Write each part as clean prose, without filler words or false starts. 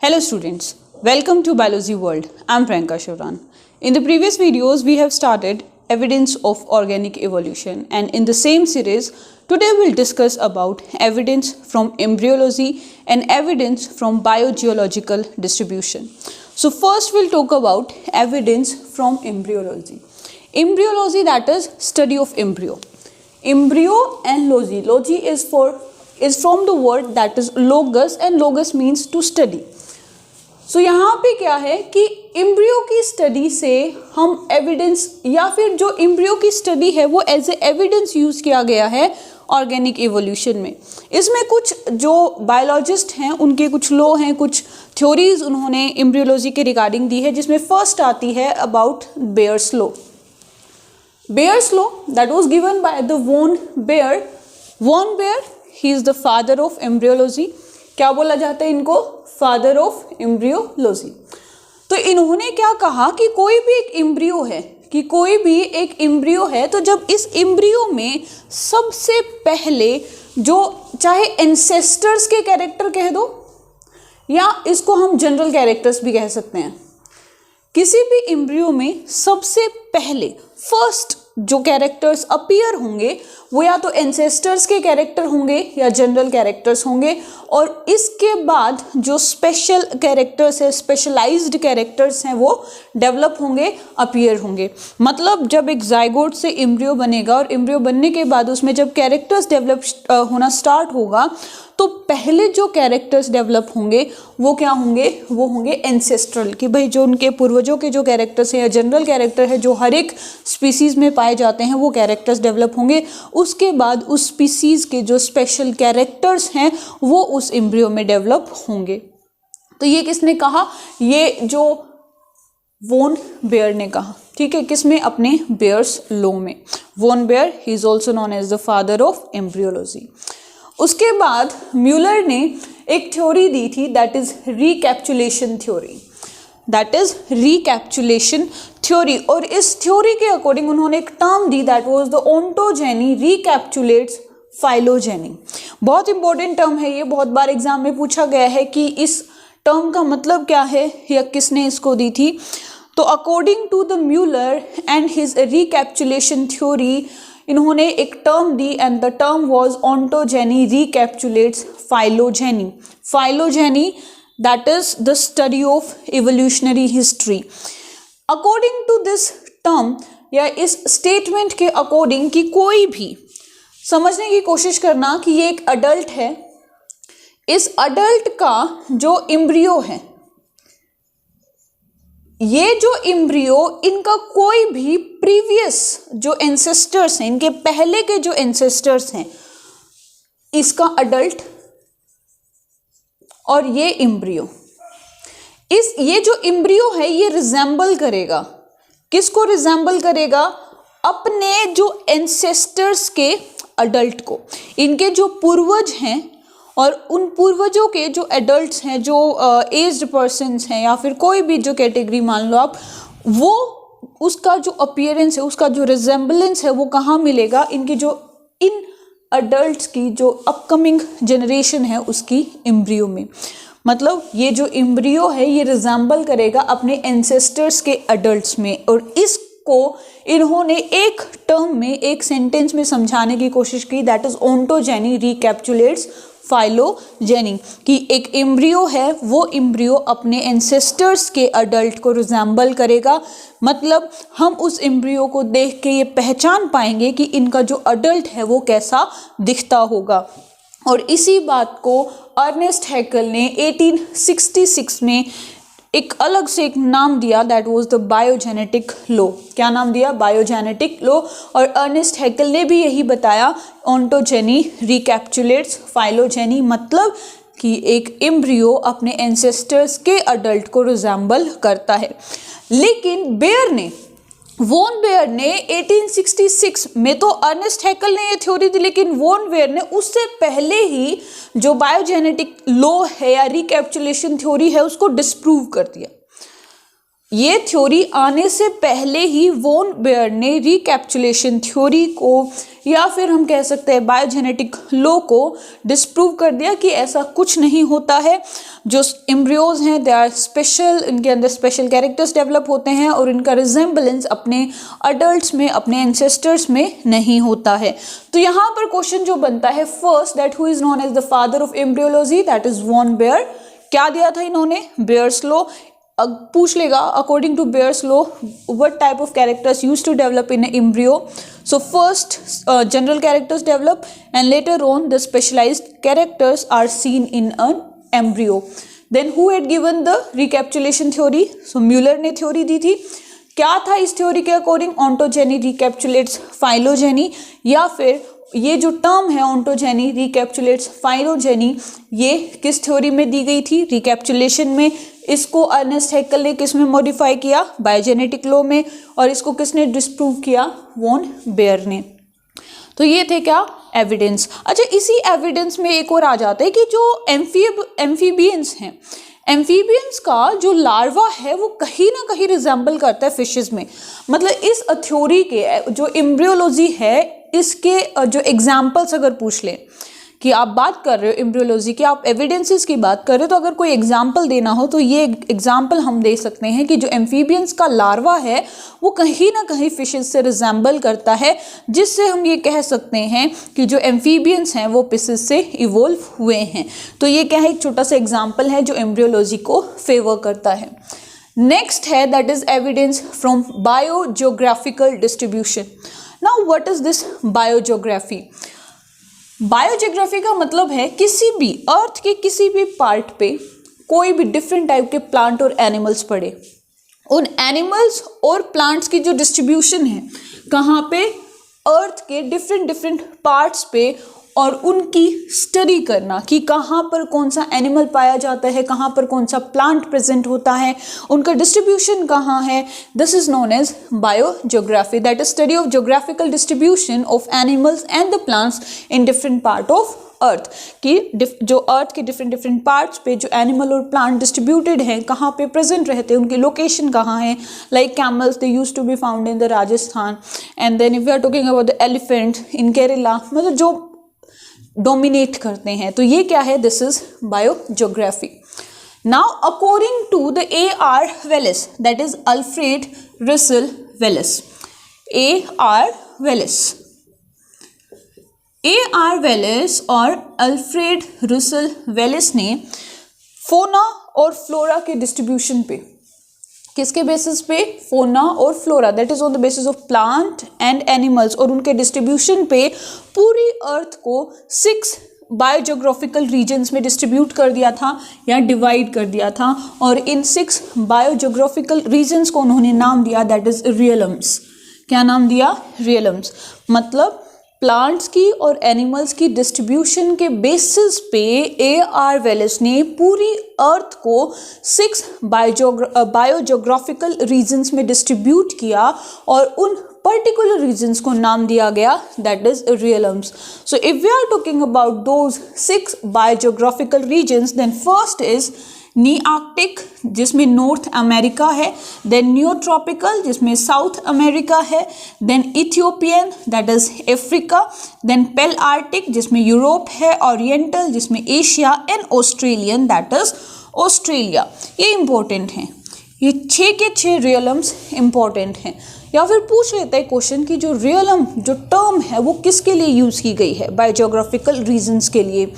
Hello students, welcome to Biology World. I'm Priyanka Shivran. In the previous videos, we have started evidence of organic evolution, and in the same series, today we'll discuss about evidence from embryology and evidence from biogeological distribution. So first we'll talk about evidence from embryology. Embryology, that is study of embryo. Embryo and logy is from the word that is logos, and logos means to study. सो यहाँ पे क्या है कि embryo की study से हम evidence या फिर जो एम्ब्रियो की स्टडी है वो एज ए एविडेंस यूज़ किया गया है ऑर्गेनिक इवोल्यूशन में. इसमें कुछ जो बायोलॉजिस्ट हैं उनके कुछ लॉ हैं, कुछ थ्योरीज उन्होंने एम्ब्रियोलॉजी के रिगार्डिंग दी है, जिसमें फर्स्ट आती है about Baer's law. Baer's law that was given by the von Baer. Von Baer, he is the father of embryology. क्या बोला जाता है इनको? Father of embryology. तो इन्होंने क्या कहा कि कोई भी एक एम्ब्रियो है तो जब इस एम्ब्रियो में सबसे पहले जो चाहे एंसेस्टर्स के कैरेक्टर कह दो या इसको हम जनरल कैरेक्टर्स भी कह सकते हैं, किसी भी एम्ब्रियो में सबसे पहले फर्स्ट जो कैरेक्टर्स अपीयर होंगे वो या तो एंसेस्टर्स के कैरेक्टर होंगे या जनरल कैरेक्टर्स होंगे, और इसके बाद जो स्पेशल कैरेक्टर्स है, स्पेशलाइज्ड कैरेक्टर्स हैं, वो डेवलप होंगे, अपीयर होंगे. मतलब जब एक जाइगोट से एम्ब्रियो बनेगा और एम्ब्रियो बनने के बाद उसमें जब कैरेक्टर्स डेवलप होना स्टार्ट होगा तो पहले जो कैरेक्टर्स डेवलप होंगे वो क्या होंगे? वो होंगे एंसेस्ट्रल, कि भाई जो उनके पूर्वजों के जो कैरेक्टर्स हैं या जनरल कैरेक्टर है जो हर एक स्पीसीज़ में पाए जाते हैं वो कैरेक्टर्स डेवलप होंगे. उसके बाद उस स्पीसीज़ के जो स्पेशल कैरेक्टर्स हैं वो उस एम्ब्रियो में डेवलप होंगे. तो ये किसने कहा? ये जो वॉन बेयर ने कहा. ठीक है, किसमें? अपने बेयर्स लॉ में. Von Baer, he is also known as the father of embryology. उसके बाद म्यूलर ने एक थ्योरी दी थी, that is recapitulation theory. That is recapitulation theory. और इस थ्योरी के अकॉर्डिंग उन्होंने एक टर्म दी, that was the ontogeny recapitulates phylogeny. बहुत इंपॉर्टेंट टर्म है ये, बहुत बार एग्जाम में पूछा गया है कि इस टर्म का मतलब क्या है या किसने इसको दी थी. तो according to the Muller and his recapitulation theory, इन्होंने एक टर्म दी and the term was ontogeny recapitulates phylogeny. Phylogeny, that is the study of evolutionary history. According to this term या इस स्टेटमेंट के अकॉर्डिंग कि कोई भी समझने की कोशिश करना कि ये एक अडल्ट है, इस अडल्ट का जो एम्ब्रियो है, ये जो एम्ब्रियो, इनका कोई भी प्रीवियस जो एंसेस्टर्स हैं, इनके पहले के जो एंसेस्टर्स हैं, इसका अडल्ट और ये एम्ब्रियो, ये जो एम्ब्रियो है ये रिजेंबल करेगा. किसको रिजेंबल करेगा? अपने जो एंसेस्टर्स के अडल्ट को. इनके जो पूर्वज हैं और उन पूर्वजों के जो एडल्ट्स हैं, जो एज्ड पर्सन्स हैं या फिर कोई भी जो कैटेगरी मान लो आप, वो उसका जो अपीयरेंस है, उसका जो रिजेंबलेंस है वो कहाँ मिलेगा? इनकी जो इन अडल्ट्स की जो अपकमिंग जनरेशन है उसकी एम्ब्रियो में. मतलब ये जो एम्ब्रियो है ये रिजेंबल करेगा अपने एंसेस्टर्स के अडल्ट्स में. और इसको इन्होंने एक टर्म में, एक सेंटेंस में समझाने की कोशिश की, दैट इज ओंटोजेनी रिकैप्चुलेट्स फाइलोजेनी. कि एक एम्ब्रियो है, वो एम्ब्रियो अपने एंसेस्टर्स के अडल्ट को रिजेंबल करेगा. मतलब हम उस एम्ब्रियो को देख के ये पहचान पाएंगे कि इनका जो अडल्ट है वो कैसा दिखता होगा. और इसी बात को अर्नेस्ट हैकेल ने 1866 में एक अलग से एक नाम दिया, that was the biogenetic law. क्या नाम दिया? Biogenetic law. और अर्नेस्ट हैकेल ने भी यही बताया, ओंटोजेनी रिकैप्चुलेट्स फाइलोजेनी, मतलब कि एक एम्ब्रियो अपने एंसेस्टर्स के अडल्ट को रिजेंबल करता है. लेकिन वॉन बेयर ने 1866 में तो अर्नेस्ट हैकेल ने ये थ्योरी दी, लेकिन वॉन बेयर ने उससे पहले ही जो बायोजेनेटिक लॉ है या रिकैप्चुलेशन थ्योरी है उसको डिस्प्रूव कर दिया. ये थ्योरी आने से पहले ही वॉन बेयर ने रिकैप्चुलेशन थ्योरी को या फिर हम कह सकते हैं बायोजेनेटिक लॉ को डिस्प्रूव कर दिया कि ऐसा कुछ नहीं होता है। जो एम्ब्रियोज हैं दे आर स्पेशल, इनके अंदर स्पेशल कैरेक्टर्स डेवलप होते हैं और इनका रिजेम्बलेंस अपने अडल्ट्स में, अपने एंसेस्टर्स में नहीं होता है। तो यहाँ पर क्वेश्चन जो बनता है first, that who is known as the father of embryology, that is von Baer. क्या दिया था इन्होंने? Baer's law. पूछ लेगा according to Baer's law what type of characters used to develop in embryo. So first general characters develop and later on the specialised characters are seen in an embryo. Then who had given the recapitulation theory? So Muller ने theory दी थी। क्या था इस theory के according? Ontogeny रिकैप्चुलेट्स phylogeny, या फिर ये जो टर्म है ऑन्टोजेनी रिकैप्चुलेट्स फाइलोजेनी, ये किस थ्योरी में दी गई थी? रिकैप्चुलेशन में। इसको अर्नेस्ट हैक्केल ने किस में मॉडिफाई किया? बायोजेनेटिक लॉ में। और इसको किसने डिस्प्रूव किया? वॉन बेयर ने। तो ये थे क्या? एविडेंस। अच्छा, इसी एविडेंस में एक और आ जाता है कि जो एम्फीबियंस हैं, एम्फीबियंस का जो लार्वा है वो कहीं ना कहीं रिजेंबल करता है फिशेस में। मतलब इस थ्योरी के जो एम्ब्रियोलॉजी है, इसके जो एग्जाम्पल्स अगर पूछ लें कि आप बात कर रहे हो एम्ब्रियोलॉजी की, आप एविडेंसेस की बात कर रहे हो, तो अगर कोई एग्जाम्पल देना हो तो ये एग्जाम्पल हम दे सकते हैं कि जो एम्फीबियंस का लार्वा है वो कहीं ना कहीं फिशेस से रिजेंबल करता है, जिससे हम ये कह सकते हैं कि जो एम्फीबियंस हैं वो फिशेस से इवोल्व हुए हैं। तो ये क्या है? एक छोटा सा एग्जाम्पल है जो एम्ब्रियोलॉजी को फेवर करता है। नेक्स्ट है that is evidence from biogeographical distribution. Now what is this biogeography? Biogeography का मतलब है किसी भी अर्थ के किसी भी पार्ट पे कोई भी डिफरेंट टाइप के प्लांट और एनिमल्स पड़े, उन एनिमल्स और प्लांट्स की जो डिस्ट्रीब्यूशन है कहाँ पे? अर्थ के डिफरेंट पार्ट्स पे, और उनकी स्टडी करना कि कहाँ पर कौन सा एनिमल पाया जाता है, कहाँ पर कौन सा प्लांट प्रेजेंट होता है, उनका डिस्ट्रीब्यूशन कहाँ है। This is known as biogeography, that is study of geographical distribution of animals and the plants in different part of earth. कि जो अर्थ के डिफरेंट पार्ट्स पे जो एनिमल और प्लांट डिस्ट्रीब्यूटेड हैं, कहाँ पे प्रेजेंट रहते हैं, उनकी लोकेशन कहाँ है। Like camels, they use to be found in the Rajasthan, and then if we are talking about the elephant in Kerala, मतलब जो डोमिनेट करते हैं। तो ये क्या है? This is biogeography. Now according to the A.R. Wallace, that is Alfred Russel Wallace, A.R. Wallace, A.R. Wallace और Alfred Russel वेलिस ने फोना और फ्लोरा के डिस्ट्रीब्यूशन पे, किसके बेसिस पे? फोना और flora, that is on the basis of plant and animals, और उनके डिस्ट्रीब्यूशन पे पूरी अर्थ को 6 बायोजियोग्राफिकल रीजन्स में डिस्ट्रीब्यूट कर दिया था या डिवाइड कर दिया था। और इन 6 बायोजियोग्राफिकल रीजन्स को उन्होंने नाम दिया दैट इज रियलम्स। क्या नाम दिया? रियलम्स। मतलब प्लांट्स की और एनिमल्स की डिस्ट्रीब्यूशन के बेसिस पे A.R. वेलिस ने पूरी अर्थ को 6 बायोजियोग्राफिकल रीजन्स में डिस्ट्रीब्यूट किया और उन पर्टिकुलर रीजन्स को नाम दिया गया that is realms. So if we are talking about those 6 biogeographical regions, then first is Nearctic जिसमें नॉर्थ अमेरिका है, देन न्यूट्रॉपिकल जिसमें साउथ अमेरिका है, then Ethiopian that is Africa, then Palearctic जिसमें Europe है, Oriental जिसमें Asia, and Australian that is Australia. ये important हैं, ये 6 के 6 रियलम्स इंपॉर्टेंट हैं। या फिर पूछ लेते हैं क्वेश्चन कि जो रियलम जो टर्म है वो किसके लिए यूज़ की गई है? बायोजियोग्राफिकल रीजन्स के लिए।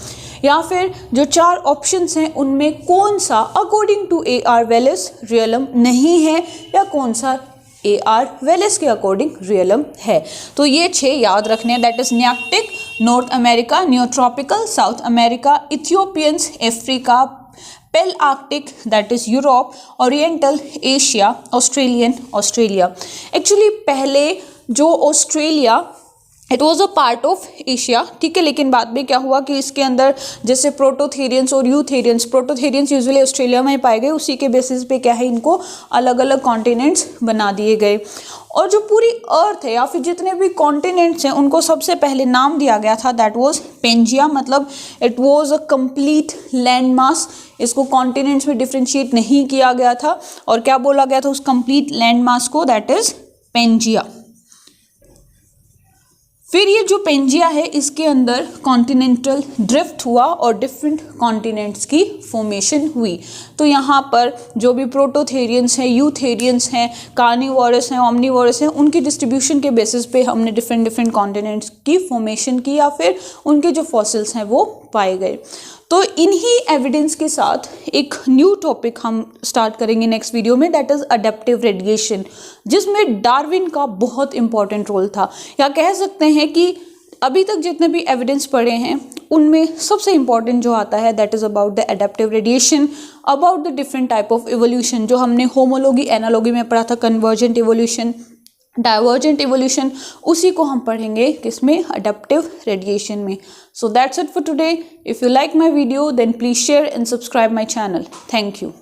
या फिर जो 4 ऑप्शंस हैं उनमें कौन सा अकॉर्डिंग टू A.R. वेलिस रियलम नहीं है, या कौन सा A.R. वेलिस के अकॉर्डिंग रियलम है। तो ये 6 याद रखने हैं, that is Nearctic North America, Neotropical South America, Ethiopians Africa, Palearctic that is Europe, Oriental Asia, Australian Australia. Actually पहले जो Australia it was a part of Asia, ठीक है, लेकिन बाद में क्या हुआ कि इसके अंदर जैसे प्रोटोथेरियंस और यूथेरियंस, प्रोटोथेरियंस यूजुअली ऑस्ट्रेलिया में पाए गए, उसी के बेसिस पे क्या है इनको अलग अलग कॉन्टिनेंट्स बना दिए गए। और जो पूरी अर्थ है या फिर जितने भी कॉन्टिनेंट्स हैं उनको सबसे पहले नाम दिया गया था दैट वाज पेंजिया, मतलब it was a complete land mass, इसको कॉन्टिनेंट्स में डिफ्रेंशिएट नहीं किया गया था और क्या बोला गया था उस कंप्लीट लैंड मास को, दैट इज पेंजिया। फिर ये जो पेंजिया है इसके अंदर कॉन्टिनेंटल ड्रिफ्ट हुआ और डिफरेंट कॉन्टिनेंट्स की फॉर्मेशन हुई। तो यहाँ पर जो भी प्रोटोथेरियंस हैं, यूथेरियंस हैं, कार्निवोरस हैं, ओमनिवोरस हैं, उनकी डिस्ट्रीब्यूशन के बेसिस पे हमने डिफरेंट कॉन्टिनेंट्स की फॉर्मेशन की या फिर उनके जो फॉसिल्स हैं वो पाए गए। तो इन्हीं एविडेंस के साथ एक न्यू टॉपिक हम स्टार्ट करेंगे नेक्स्ट वीडियो में, दैट इज अडेप्टिव रेडिएशन, जिसमें डार्विन का बहुत इंपॉर्टेंट रोल था। या कह सकते हैं कि अभी तक जितने भी एविडेंस पढ़े हैं उनमें सबसे इंपॉर्टेंट जो आता है that is about the adaptive radiation, about the different type of evolution जो हमने होमोलॉजी एनालॉजी में पढ़ा था, कन्वर्जेंट इवोल्यूशन, डाइवर्जेंट इवोल्यूशन, उसी को हम पढ़ेंगे किसमें, अडेप्टिव रेडिएशन में। So that's it for today. If you like my video then please share and subscribe my channel. Thank you.